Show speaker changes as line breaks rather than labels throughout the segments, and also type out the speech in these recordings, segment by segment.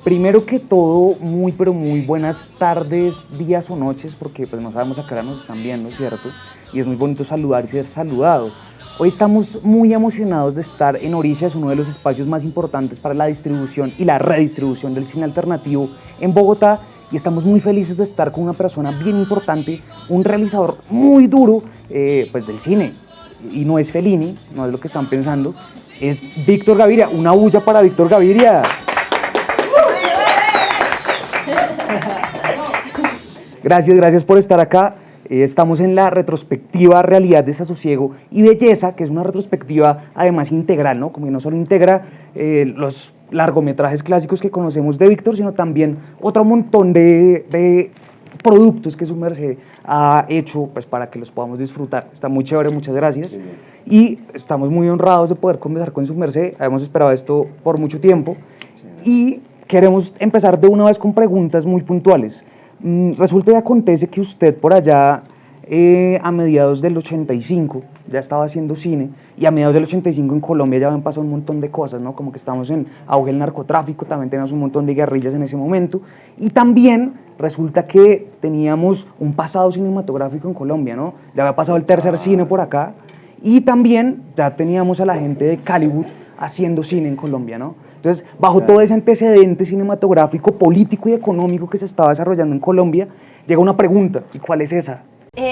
Primero que todo, muy pero muy buenas tardes, días o noches, porque pues no sabemos a qué hora nos están viendo, ¿cierto? Y es muy bonito saludar y ser saludado. Hoy estamos muy emocionados de estar en Oricias, uno de los espacios más importantes para la distribución y la redistribución del cine alternativo en Bogotá, y estamos muy felices de estar con una persona bien importante, un realizador muy duro pues del cine, y no es Fellini, no es lo que están pensando, es Víctor Gaviria. Una bulla para Víctor Gaviria. Gracias por estar acá. Estamos en la retrospectiva Realidad, Desasosiego y Belleza, que es una retrospectiva además integral, ¿no? Como que no solo integra los largometrajes clásicos que conocemos de Víctor, sino también otro montón de productos que su merced ha hecho pues, para que los podamos disfrutar. Está muy chévere, muchas gracias. Sí. Y estamos muy honrados de poder conversar con su merced. Habíamos esperado esto por mucho tiempo. Sí. Y queremos empezar de una vez con preguntas muy puntuales. Resulta y acontece que usted por allá, a mediados del 85, ya estaba haciendo cine, y a mediados del 85 en Colombia ya habían pasado un montón de cosas, ¿no? Como que estamos en auge del narcotráfico, también teníamos un montón de guerrillas en ese momento, y también resulta que teníamos un pasado cinematográfico en Colombia, ¿no? Ya había pasado el tercer cine por acá, y también ya teníamos a la gente de Caliwood haciendo cine en Colombia, ¿no? Entonces, bajo todo ese antecedente cinematográfico, político y económico que se estaba desarrollando en Colombia, llega una pregunta, ¿y cuál es esa?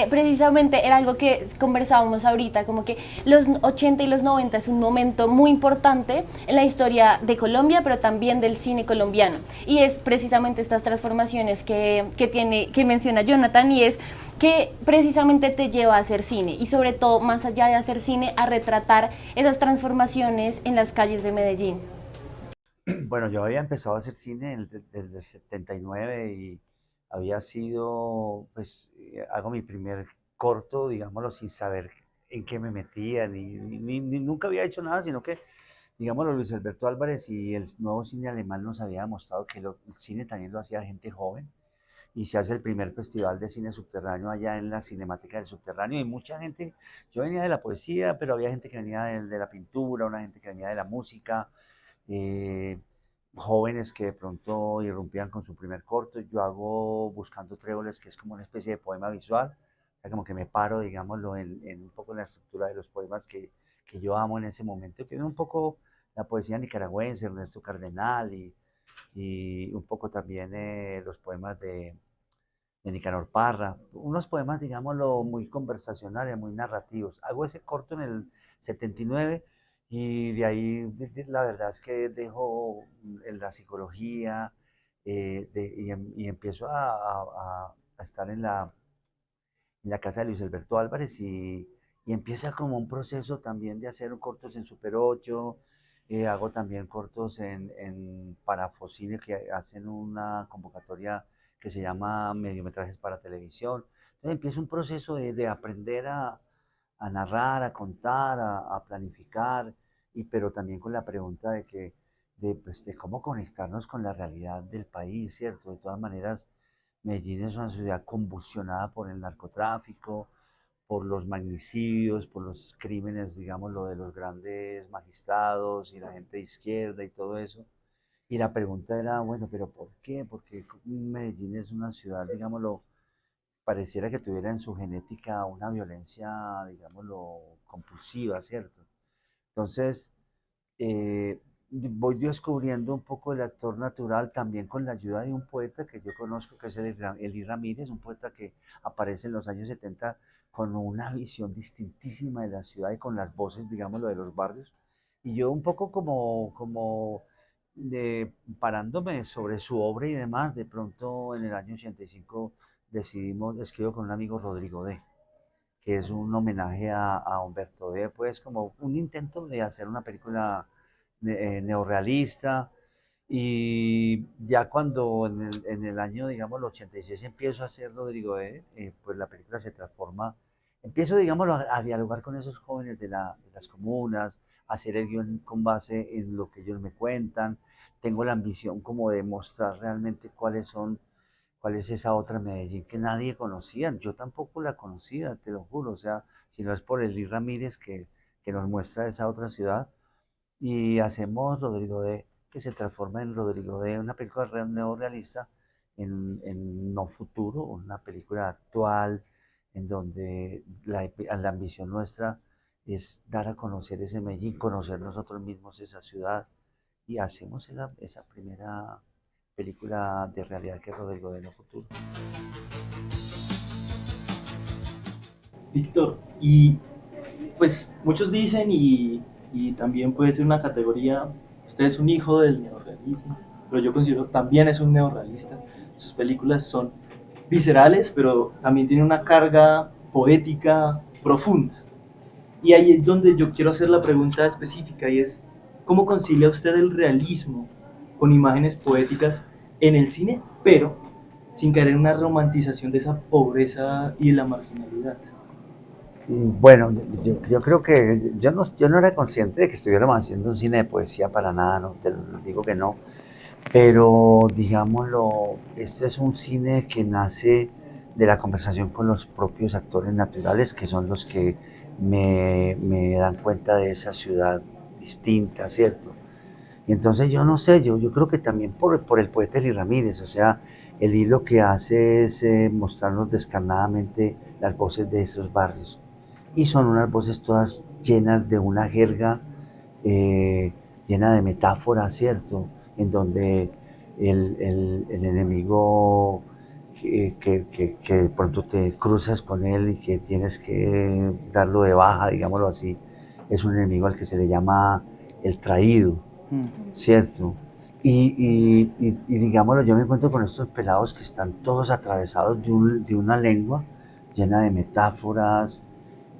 Precisamente era algo que conversábamos ahorita, como que los 80 y los 90 es un momento muy importante en la historia de Colombia, pero también del cine colombiano. Y es precisamente estas transformaciones que menciona Jonathan, y es que precisamente te lleva a hacer cine, y sobre todo, más allá de hacer cine, a retratar esas transformaciones en las calles de Medellín.
Bueno, yo había empezado a hacer cine desde el 79 y había sido, pues, hago mi primer corto, digámoslo, sin saber en qué me metía, nunca había hecho nada, sino que, digámoslo, Luis Alberto Álvarez y el nuevo cine alemán nos había demostrado que el cine también lo hacía gente joven, y se hace el primer festival de cine subterráneo allá en la Cinemática del Subterráneo, y mucha gente, yo venía de la poesía, pero había gente que venía de la pintura, una gente que venía de la música, eh, jóvenes que de pronto irrumpían con su primer corto. Yo hago Buscando Tréboles, que es como una especie de poema visual, o sea, como que me paro, digámoslo, en un poco la estructura de los poemas que yo amo en ese momento, que es un poco la poesía nicaragüense, Ernesto Cardenal, y un poco también los poemas de Nicanor Parra, unos poemas, digámoslo, muy conversacionales, muy narrativos. Hago ese corto en el 79 y de ahí la verdad es que dejo la psicología y empiezo a estar en la casa de Luis Alberto Álvarez y empieza como un proceso también de hacer cortos en Super 8, hago también cortos en Parafocine que hacen una convocatoria que se llama Mediometrajes para Televisión. Entonces empieza un proceso de aprender a narrar, a contar, a planificar, pero también con la pregunta pues, de cómo conectarnos con la realidad del país, ¿cierto? De todas maneras, Medellín es una ciudad convulsionada por el narcotráfico, por los magnicidios, por los crímenes, digamos, lo de los grandes magistrados y la gente de izquierda y todo eso. Y la pregunta era, bueno, pero ¿por qué? Porque Medellín es una ciudad, digámoslo, pareciera que tuviera en su genética una violencia, digámoslo, compulsiva, ¿cierto? Entonces, voy descubriendo un poco el actor natural también con la ayuda de un poeta que yo conozco, que es Eli Ramírez, un poeta que aparece en los años 70 con una visión distintísima de la ciudad y con las voces, digámoslo, de los barrios. Y yo un poco como parándome sobre su obra y demás, de pronto en el año 85 escribo con un amigo Rodrigo D, que es un homenaje a Humberto D, pues como un intento de hacer una película neorrealista. Y ya cuando en el año, digamos, el 86 empiezo a hacer Rodrigo D, pues la película se transforma, empiezo, digamos, a dialogar con esos jóvenes de las comunas, a hacer el guión con base en lo que ellos me cuentan. Tengo la ambición como de mostrar realmente cuál es esa otra Medellín que nadie conocía. Yo tampoco la conocía, te lo juro, o sea, si no es por Eli Ramírez que nos muestra esa otra ciudad. Y hacemos Rodrigo D. que se transforma en Rodrigo de una película neorrealista en no futuro, una película actual, en donde la ambición nuestra es dar a conocer ese Medellín, conocer nosotros mismos esa ciudad, y hacemos esa primera película de realidad que es Rodrigo de no futuro.
Víctor, y pues muchos dicen, y también puede ser una categoría, usted es un hijo del neorrealismo, pero yo considero también es un neorrealista. Sus películas son viscerales, pero también tienen una carga poética profunda. Y ahí es donde yo quiero hacer la pregunta específica, y es, ¿cómo concilia usted el realismo con imágenes poéticas en el cine, pero sin caer en una romantización de esa pobreza y de la marginalidad?
Bueno, yo creo que yo no era consciente de que estuviéramos haciendo un cine de poesía para nada, no te lo digo que no, pero digámoslo, este es un cine que nace de la conversación con los propios actores naturales, que son los que me dan cuenta de esa ciudad distinta, ¿cierto? Y entonces yo no sé, yo creo que también por el poeta Eli Ramírez, o sea, el hilo que hace es mostrarnos descarnadamente las voces de esos barrios. Y son unas voces todas llenas de una jerga, eh, llena de metáforas, ¿cierto? En donde el enemigo que de pronto te cruzas con él y que tienes que darlo de baja, digámoslo así, es un enemigo al que se le llama el traído, ¿cierto? Y digámoslo, yo me encuentro con estos pelados que están todos atravesados de una lengua llena de metáforas,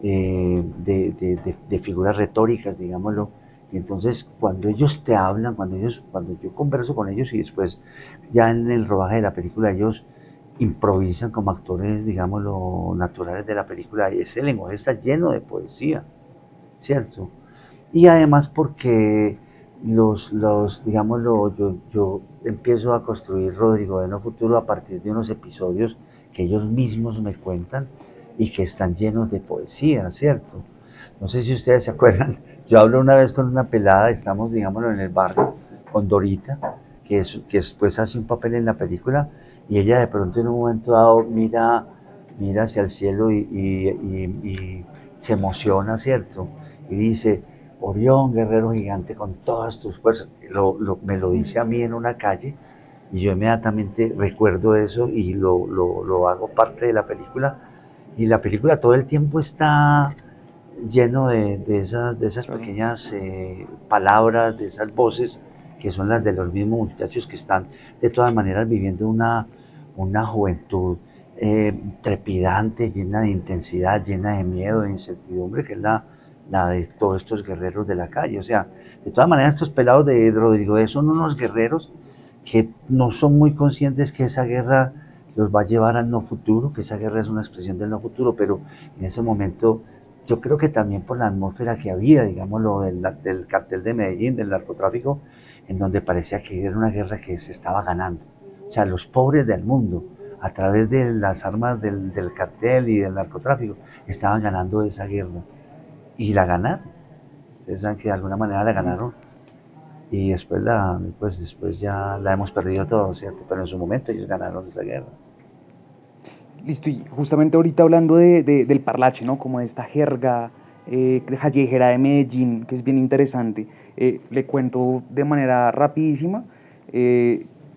de figuras retóricas, digámoslo. Y entonces cuando ellos te hablan, cuando yo converso con ellos y después ya en el rodaje de la película ellos improvisan como actores, digámoslo, naturales de la película, ese lenguaje está lleno de poesía, ¿cierto? Y además porque digámoslo, yo empiezo a construir Rodrigo de No Futuro a partir de unos episodios que ellos mismos me cuentan y que están llenos de poesía, ¿cierto? No sé si ustedes se acuerdan, yo hablo una vez con una pelada, estamos, digámoslo, en el barrio, con Dorita, que después hace un papel en la película, y ella de pronto en un momento dado mira hacia el cielo y se emociona, ¿cierto? Y dice, Orión, guerrero gigante, con todas tus fuerzas. Me lo dice a mí en una calle y yo inmediatamente recuerdo eso y lo hago parte de la película. Y la película todo el tiempo está lleno de esas pequeñas palabras, de esas voces que son las de los mismos muchachos que están de todas maneras viviendo una juventud trepidante, llena de intensidad, llena de miedo, de incertidumbre, que es la de todos estos guerreros de la calle. O sea, de todas maneras estos pelados de Rodrigo D son unos guerreros que no son muy conscientes que esa guerra los va a llevar al no futuro, que esa guerra es una expresión del no futuro, pero en ese momento yo creo que también por la atmósfera que había, digámoslo, del cartel de Medellín, del narcotráfico, en donde parecía que era una guerra que se estaba ganando. O sea, los pobres del mundo, a través de las armas del cartel y del narcotráfico, estaban ganando esa guerra. Y la ganaron. Ustedes saben que de alguna manera la ganaron. Y después ya la hemos perdido todo, ¿cierto? Pero en su momento ellos ganaron esa guerra.
Listo, y justamente ahorita hablando del parlache, ¿no? Como de esta jerga callejera de Medellín, que es bien interesante, le cuento de manera rapidísima.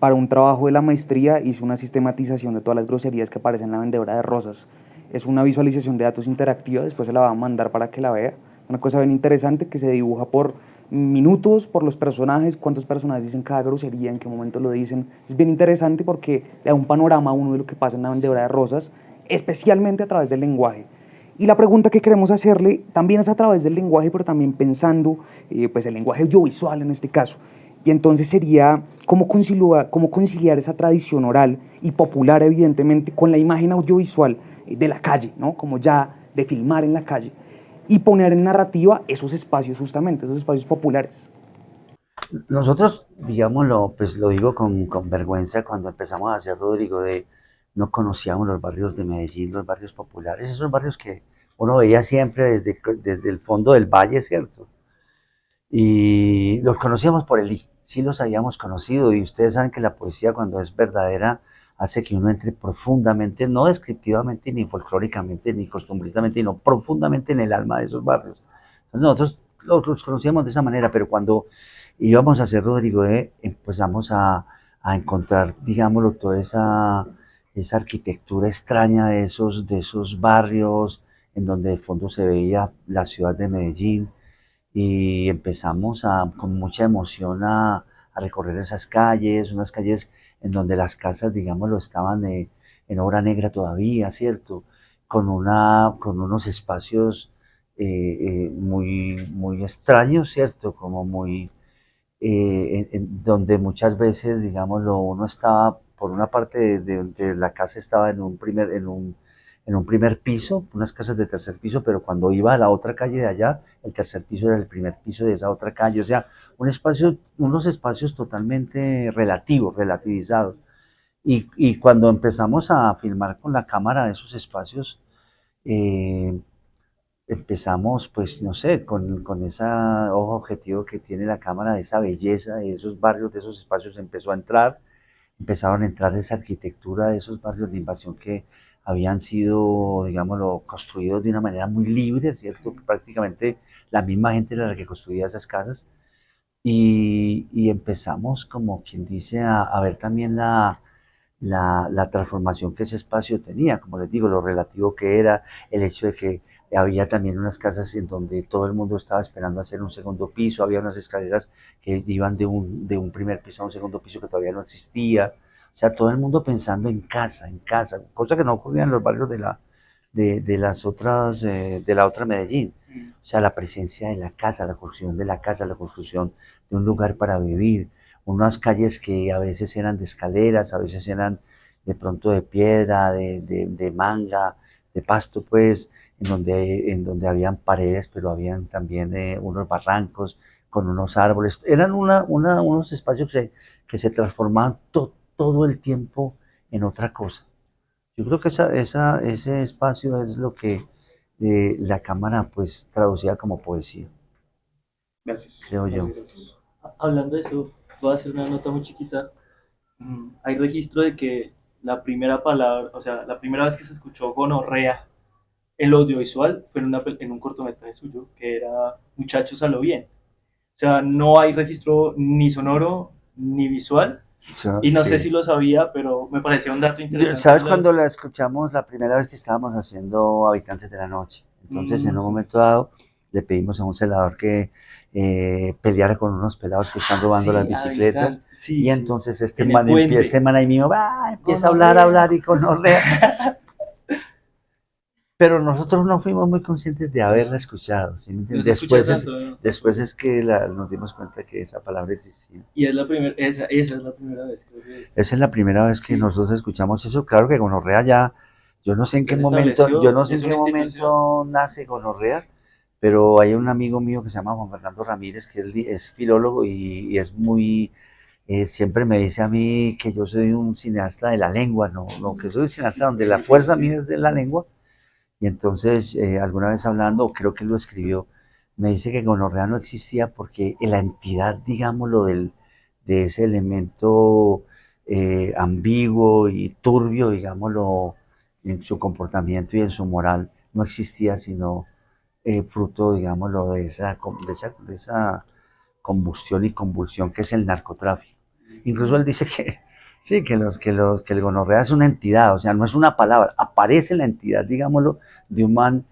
Para un trabajo de la maestría hice una sistematización de todas las groserías que aparecen en La Vendedora de Rosas. Es una visualización de datos interactiva, después se la va a mandar para que la vea. Una cosa bien interesante que se dibuja por minutos, por los personajes, cuántos personajes dicen cada grosería, en qué momento lo dicen. Es bien interesante porque le da un panorama a uno de lo que pasa en La Vendedora de Rosas, especialmente a través del lenguaje. Y la pregunta que queremos hacerle también es a través del lenguaje, pero también pensando pues el lenguaje audiovisual en este caso. Y entonces sería cómo conciliar esa tradición oral y popular, evidentemente, con la imagen audiovisual de la calle, ¿no? Como ya de filmar en la calle, y poner en narrativa esos espacios, justamente, esos espacios populares.
Nosotros, digámoslo, pues lo digo con vergüenza, cuando empezamos a hacer Rodrigo de no conocíamos los barrios de Medellín, los barrios populares, esos barrios que uno veía siempre desde el fondo del valle, ¿cierto? Y los conocíamos por el I, sí los habíamos conocido, y ustedes saben que la poesía, cuando es verdadera, hace que uno entre profundamente, no descriptivamente, ni folclóricamente, ni costumbristamente, sino profundamente en el alma de esos barrios. Entonces nosotros los conocíamos de esa manera, pero cuando íbamos a hacer Rodrigo empezamos a encontrar, digámoslo, toda esa arquitectura extraña de esos barrios, en donde de fondo se veía la ciudad de Medellín, y empezamos con mucha emoción a recorrer esas calles, unas calles en donde las casas, digámoslo, estaban en obra negra todavía, ¿cierto? Con unos espacios muy extraños, ¿cierto? Como muy, donde muchas veces, digámoslo, uno estaba, por una parte de la casa estaba en un primer piso, unas casas de tercer piso, pero cuando iba a la otra calle de allá, el tercer piso era el primer piso de esa otra calle, o sea, unos espacios totalmente relativos, relativizados. Y cuando empezamos a filmar con la cámara esos espacios, eh, empezamos, pues, no sé, con ese ojo objetivo que tiene la cámara, de esa belleza, de esos barrios, de esos espacios, empezaron a entrar esa arquitectura de esos barrios de invasión que habían sido, digámoslo, construidos de una manera muy libre, ¿cierto? Prácticamente la misma gente era la que construía esas casas, y empezamos, como quien dice, a ver también la transformación que ese espacio tenía, como les digo, lo relativo que era, el hecho de que había también unas casas en donde todo el mundo estaba esperando hacer un segundo piso, había unas escaleras que iban de un primer piso a un segundo piso que todavía no existía, o sea, todo el mundo pensando en casa, cosa que no ocurría en los barrios de las otras, de la otra Medellín. O sea, la presencia de la casa, la construcción de la casa, la construcción de un lugar para vivir, unas calles que a veces eran de escaleras, a veces eran de pronto de piedra, de manga, de pasto, pues, en donde habían paredes, pero habían también unos barrancos con unos árboles. Eran unos espacios que se transformaban todo el tiempo en otra cosa. Yo creo que ese espacio es lo que la cámara pues traducía como poesía,
Gracias,
creo yo.
gracias, gracias. Hablando de eso, voy a hacer una nota muy chiquita. Hay registro de que la primera palabra, o sea, la primera vez que se escuchó gonorrea el audiovisual fue en un cortometraje suyo que era Muchachos a lo bien. O sea, no hay registro ni sonoro ni visual. Y no sé
Sí.
si lo sabía, pero me parecía un dato interesante.
¿Sabes cuando la escuchamos la primera vez que estábamos haciendo Habitantes de la Noche? Entonces, en un momento dado, le pedimos a un celador que peleara con unos pelados que están robando las
Sí,
bicicletas.
sí,
Y
sí.
entonces
En el puente.
este man ahí mío empieza a
Gonorrea.
hablar y con orrea. Pero nosotros no fuimos muy conscientes de haberla escuchado, ¿sí me
No
entiendes?
se escucha tanto, ¿no?
Después es que nos dimos cuenta que esa palabra existía.
Y es la primera, esa es la primera vez, creo que es.
Esa es la primera vez que
Sí.
nosotros escuchamos eso. Claro que gonorrea ya, yo no sé en
Ya
qué
se
momento,
estableció,
yo no sé en
es
qué
una institución.
momento nace gonorrea, pero hay un amigo mío que se llama Juan Fernando Ramírez, que es filólogo y es muy, siempre me dice a mí que yo soy un cineasta de la lengua, no, que soy un cineasta donde la fuerza mía es de la lengua. Y entonces, alguna vez hablando, o creo que él lo escribió, me dice que gonorrea no existía porque la entidad, digámoslo, de ese elemento ambiguo y turbio, digámoslo, en su comportamiento y en su moral, no existía, sino fruto, digámoslo, de esa combustión y convulsión que es el narcotráfico. Incluso él dice que sí, que el gonorrea es una entidad, o sea, no es una palabra, aparece la entidad, digámoslo, de un man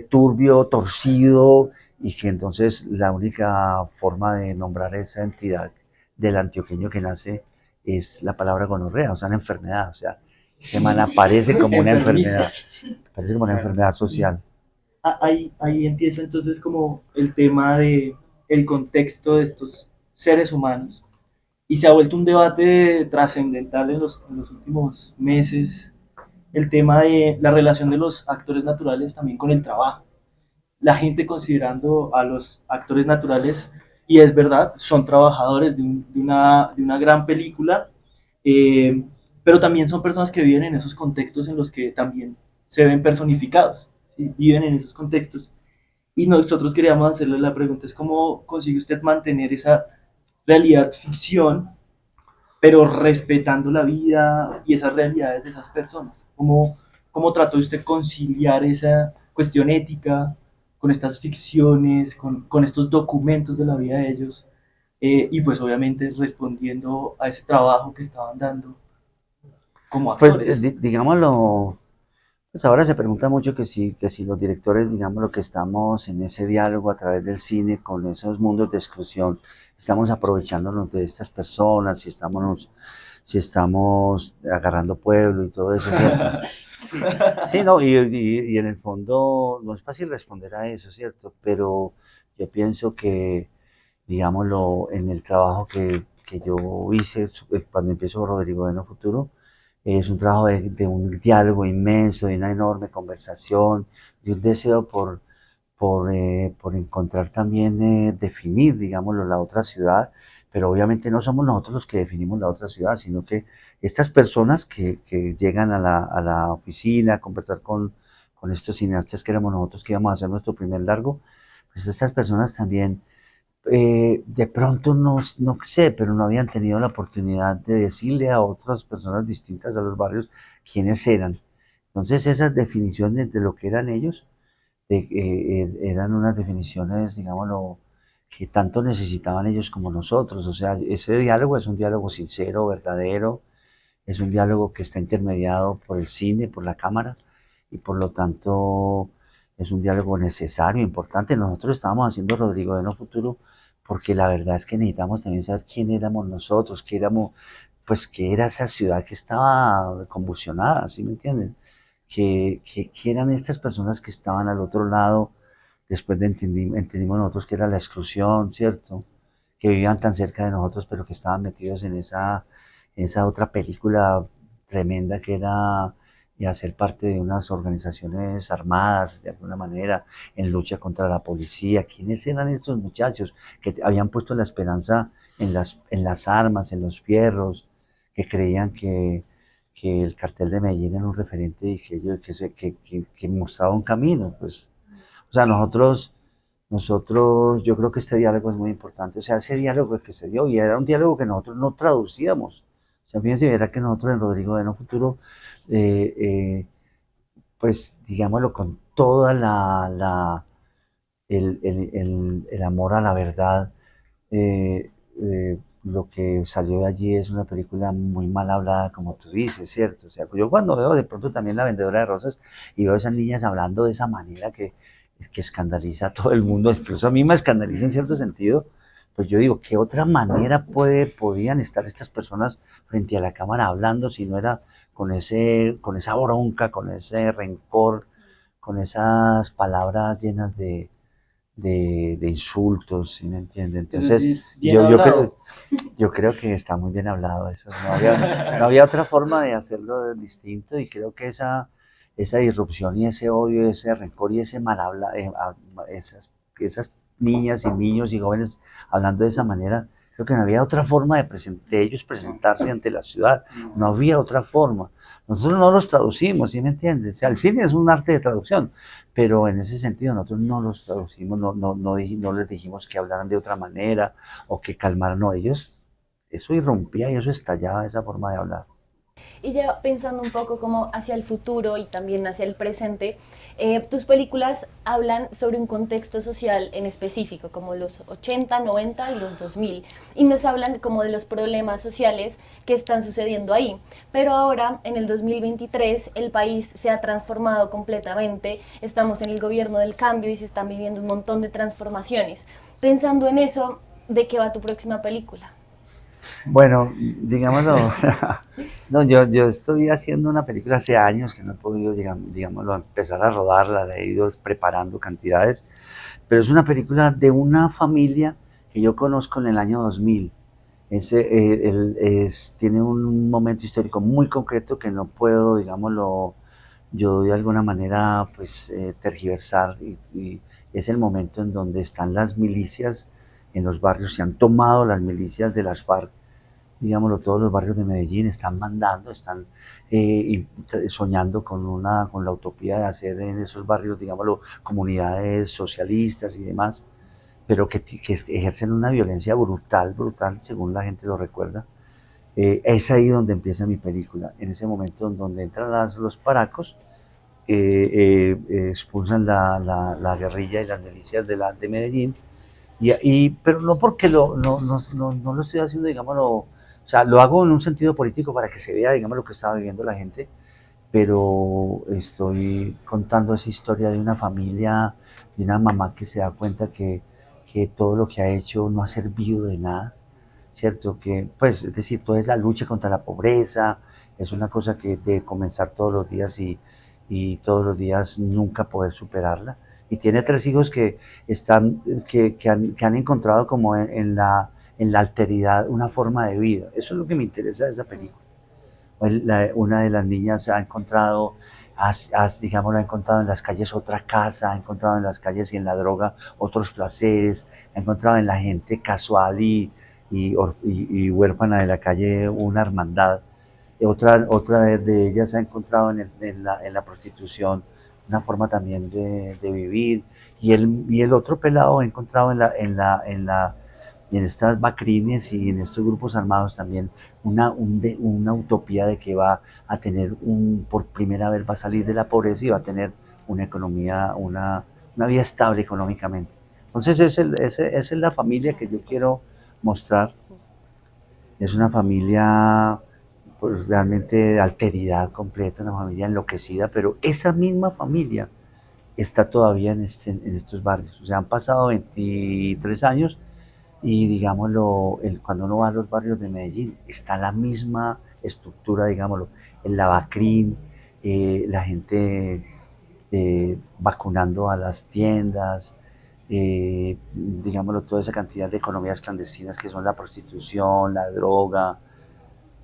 turbio, torcido, y que entonces la única forma de nombrar esa entidad del antioqueño que nace es la palabra gonorrea, o sea, una enfermedad, o sea, este man aparece como una enfermedad, aparece como una enfermedad social.
Ahí empieza entonces como el tema de el contexto de estos seres humanos y se ha vuelto un debate trascendental en los últimos meses el tema de la relación de los actores naturales también con el trabajo. La gente considerando a los actores naturales, y es verdad, son trabajadores de una gran película, eh, pero también son personas que viven en esos contextos en los que también se ven personificados, ¿sí? Viven en esos contextos. Y nosotros queríamos hacerle la pregunta, es cómo consigue usted mantener esa realidad ficción, pero respetando la vida y esas realidades de esas personas. ¿Cómo trató usted conciliar esa cuestión ética con estas ficciones, con estos documentos de la vida de ellos? Y pues obviamente respondiendo a ese trabajo que estaban dando como
Pues
actores.
digámoslo, pues ahora se pregunta mucho que si los directores, digamos, lo que estamos en ese diálogo a través del cine con esos mundos de exclusión, estamos aprovechándonos de estas personas, si estamos agarrando pueblo y todo eso, ¿cierto?
Sí.
Sí, no, y en el fondo no es fácil responder a eso, ¿cierto? Pero yo pienso que, digámoslo, en el trabajo que yo hice cuando empiezo Rodrigo Bueno Futuro, es un trabajo de un diálogo inmenso, de una enorme conversación, de un deseo por encontrar también, definir, digámoslo, la otra ciudad, pero obviamente no somos nosotros los que definimos la otra ciudad, sino que estas personas que llegan a la oficina a conversar con estos cineastas que éramos nosotros que íbamos a hacer nuestro primer largo, pues estas personas también de pronto no sé, pero no habían tenido la oportunidad de decirle a otras personas distintas a los barrios quiénes eran. Entonces esas definiciones de lo que eran ellos eran unas definiciones, digámoslo, que tanto necesitaban ellos como nosotros. O sea, ese diálogo es un diálogo sincero, verdadero, es un diálogo que está intermediado por el cine, por la cámara, y por lo tanto es un diálogo necesario, importante. Nosotros estábamos haciendo Rodrigo de No Futuro porque la verdad es que necesitamos también saber quién éramos nosotros, qué éramos, pues qué era esa ciudad que estaba convulsionada, ¿sí me entienden? Que eran estas personas que estaban al otro lado, después de entendimos nosotros que era la exclusión, ¿cierto? Que vivían tan cerca de nosotros, pero que estaban metidos en esa otra película tremenda que era y hacer parte de unas organizaciones armadas, de alguna manera, en lucha contra la policía. ¿Quiénes eran estos muchachos que habían puesto la esperanza en las armas, en los fierros, que creían que el cartel de Medellín era un referente y que mostraba un camino? Pues, o sea, nosotros, yo creo que este diálogo es muy importante. O sea, ese diálogo que se dio, y era un diálogo que nosotros no traducíamos. O sea, fíjense, era que nosotros en Rodrigo de No Futuro, eh, eh, pues, digámoslo, con toda el amor a la verdad, lo que salió de allí es una película muy mal hablada, como tú dices, ¿cierto? O sea, yo cuando veo de pronto también La Vendedora de Rosas y veo a esas niñas hablando de esa manera que escandaliza a todo el mundo, incluso a mí me escandaliza en cierto sentido, pues yo digo, ¿qué otra manera podían estar estas personas frente a la cámara hablando si no era con esa bronca, con ese rencor, con esas palabras llenas de insultos, ¿sí me entiende?
Es
Entonces,
decir, bien
yo, yo,
hablado.
creo, yo creo que está muy bien hablado eso. No había otra forma de hacerlo distinto y creo que esa disrupción y ese odio, ese rencor y ese mal habla, esas niñas y niños y jóvenes hablando de esa manera, creo que no había otra forma de ellos presentarse ante la ciudad. No había otra forma. Nosotros no los traducimos, ¿sí me entiendes? O sea, el cine es un arte de traducción, pero en ese sentido nosotros no los traducimos, no les dijimos que hablaran de otra manera o que calmaran, no, ellos, eso irrumpía y eso estallaba esa forma de hablar.
Y ya pensando un poco como hacia el futuro y también hacia el presente, tus películas hablan sobre un contexto social en específico, como los 80, 90 y los 2000, y nos hablan como de los problemas sociales que están sucediendo ahí. Pero ahora, en el 2023, el país se ha transformado completamente, estamos en el gobierno del cambio y se están viviendo un montón de transformaciones. Pensando en eso, ¿de qué va tu próxima película?
Bueno, digámoslo, no, yo estoy haciendo una película hace años que no he podido, digámoslo, empezar a rodarla, la he ido preparando cantidades, pero es una película de una familia que yo conozco en el año 2000. Tiene un momento histórico muy concreto que no puedo, digámoslo, yo de alguna manera pues tergiversar y es el momento en donde están las milicias en los barrios, se han tomado las milicias de las FARC, digámoslo, todos los barrios de Medellín están mandando, están soñando con la utopía de hacer en esos barrios, digámoslo, comunidades socialistas y demás, pero que ejercen una violencia brutal, brutal, según la gente lo recuerda. Es ahí donde empieza mi película, en ese momento en donde entran los paracos, expulsan la guerrilla y las milicias de Medellín, pero no porque no lo estoy haciendo, digámoslo, o sea, lo hago en un sentido político para que se vea, digamos, lo que estaba viviendo la gente, pero estoy contando esa historia de una familia, de una mamá que se da cuenta que todo lo que ha hecho no ha servido de nada, ¿cierto? Que, pues, es decir, toda es la lucha contra la pobreza, es una cosa que de comenzar todos los días y todos los días nunca poder superarla. Y tiene tres hijos que han encontrado como en la alteridad una forma de vida. Eso es lo que me interesa de esa película. Una de las niñas ha encontrado, digamos, ha encontrado en las calles otra casa, ha encontrado en las calles y en la droga otros placeres, ha encontrado en la gente casual y huérfana de la calle una hermandad. Otra de ellas ha encontrado en la prostitución una forma también de vivir. Y el otro pelado ha encontrado en estas bacrines y en estos grupos armados también una utopía de que va a tener por primera vez va a salir de la pobreza y va a tener una economía, una vida estable económicamente. Entonces esa es la familia que yo quiero mostrar. Es una familia pues realmente de alteridad completa, una familia enloquecida, pero esa misma familia está todavía en estos barrios. O sea, han pasado 23 años y digámoslo, cuando uno va a los barrios de Medellín, está la misma estructura, digámoslo, el lavacrín, la gente vacunando a las tiendas, digámoslo, toda esa cantidad de economías clandestinas que son la prostitución, la droga.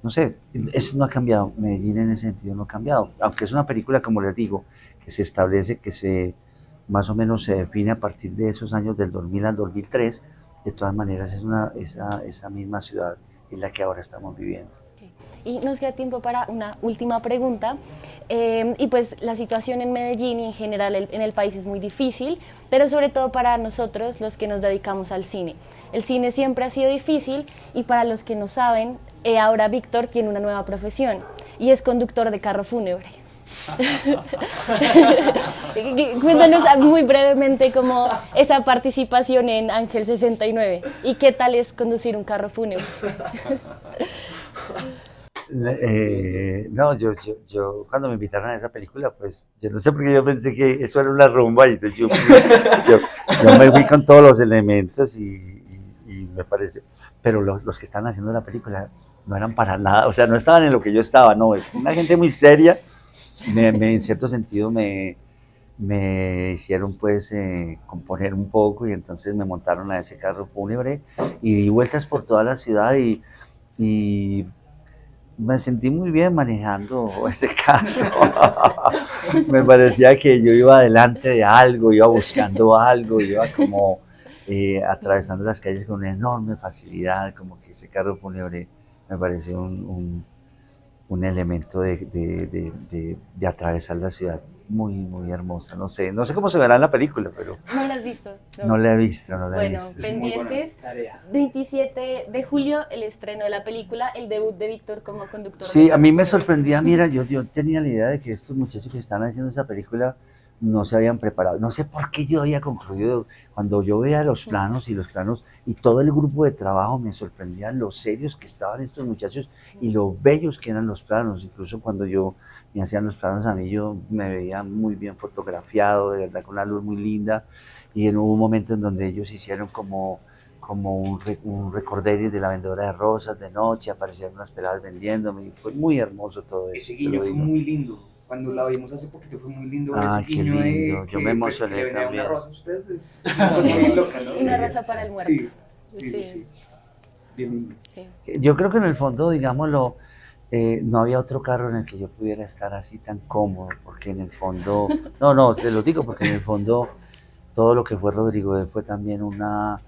No sé, eso no ha cambiado, Medellín en ese sentido no ha cambiado, aunque es una película, como les digo, que se establece, más o menos se define a partir de esos años del 2000 al 2003, de todas maneras esa misma ciudad en la que ahora estamos viviendo.
Y nos queda tiempo para una última pregunta. Y pues la situación en Medellín y en general en el país es muy difícil, pero sobre todo para nosotros, los que nos dedicamos al cine. El cine siempre ha sido difícil y para los que no saben, ahora Víctor tiene una nueva profesión y es conductor de carro fúnebre. Cuéntanos muy brevemente cómo esa participación en Ángel 69 y qué tal es conducir un carro fúnebre.
No, yo cuando me invitaron a esa película, pues yo no sé por qué yo pensé que eso era una rumba y entonces yo me fui con todos los elementos y me parece, pero los que están haciendo la película no eran para nada, o sea, no estaban en lo que yo estaba, no, es una gente muy seria, en cierto sentido me hicieron pues componer un poco y entonces me montaron a ese carro fúnebre y di vueltas por toda la ciudad y me sentí muy bien manejando este carro. Me parecía que yo iba adelante de algo, iba buscando algo, iba como atravesando las calles con una enorme facilidad, como que ese carro fúnebre me pareció un elemento de atravesar la ciudad muy, muy hermosa. No sé cómo se verá en la película, pero
¿No la has visto?
no la he visto,
Bueno, pendientes. 27 de julio, el estreno de la película, el debut de Víctor como conductor.
Sí, a mí me sorprendía, mira, yo tenía la idea de que estos muchachos que están haciendo esa película no se habían preparado. No sé por qué yo había concluido, cuando yo veía los planos y todo el grupo de trabajo, me sorprendían lo serios que estaban estos muchachos y lo bellos que eran los planos. Incluso cuando yo me hacían los planos a mí, yo me veía muy bien fotografiado, de verdad, con una luz muy linda. Y hubo un momento en donde ellos hicieron como un recorderis de la vendedora de rosas de noche, aparecieron unas peladas vendiéndome, fue muy hermoso todo eso.
Ese guiño fue muy lindo. Cuando la vimos hace poquito fue muy lindo ver
Ah,
ese
qué
guiño
lindo.
de
Yo me emocioné
que le venía
también.
una rosa a ustedes. Es una cosa muy loca, ¿no?
Una rosa para el muerto.
Sí. Bien lindo.
Sí.
Yo creo que en el fondo, digámoslo, no había otro carro en el que yo pudiera estar así tan cómodo, porque en el fondo, no, te lo digo, porque en el fondo todo lo que fue Rodrigo fue también una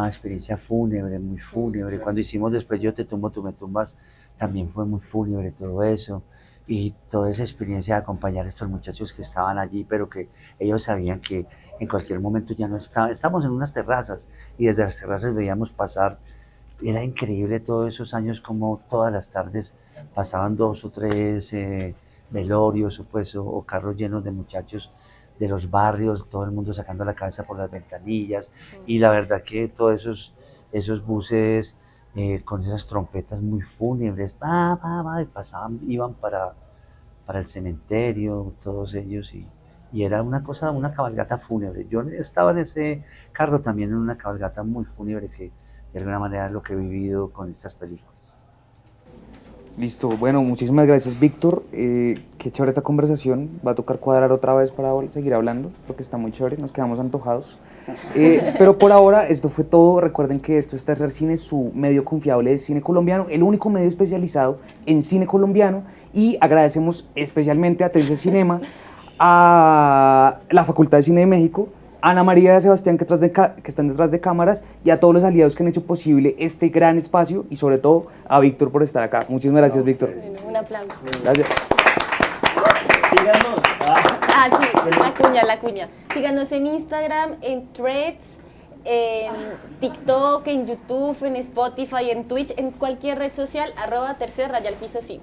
experiencia fúnebre, muy fúnebre. Cuando hicimos después Yo te tumbo, tú me tumbas, también fue muy fúnebre todo eso. y toda esa experiencia de acompañar a estos muchachos que estaban allí, pero que ellos sabían que en cualquier momento ya no estaban. Estábamos en unas terrazas y desde las terrazas veíamos pasar. Era increíble todos esos años como todas las tardes pasaban 2 o 3 velorios o carros llenos de muchachos de los barrios, todo el mundo sacando la cabeza por las ventanillas, y la verdad que todos esos buses con esas trompetas muy fúnebres, y pasaban, iban para el cementerio, todos ellos, y era una cosa, una cabalgata fúnebre. Yo estaba en ese carro también en una cabalgata muy fúnebre que de alguna manera es lo que he vivido con estas películas.
Listo, bueno, muchísimas gracias, Víctor. Qué chévere esta conversación. Va a tocar cuadrar otra vez para seguir hablando, porque está muy chévere, nos quedamos antojados. Pero por ahora, esto fue todo. Recuerden que esto es Tercer Cine, su medio confiable de cine colombiano, el único medio especializado en cine colombiano. Y agradecemos especialmente a Tercer Cinema, a la Facultad de Cine de México, a Ana María y Sebastián que están detrás de cámaras, y a todos los aliados que han hecho posible este gran espacio, y sobre todo a Víctor por estar acá. Muchísimas gracias, Víctor.
Bueno, un aplauso.
Gracias.
Síganos.
Sí, la cuña. Síganos en Instagram, en Threads, en TikTok, en YouTube, en Spotify, en Twitch, en cualquier red social, @tercer_cine.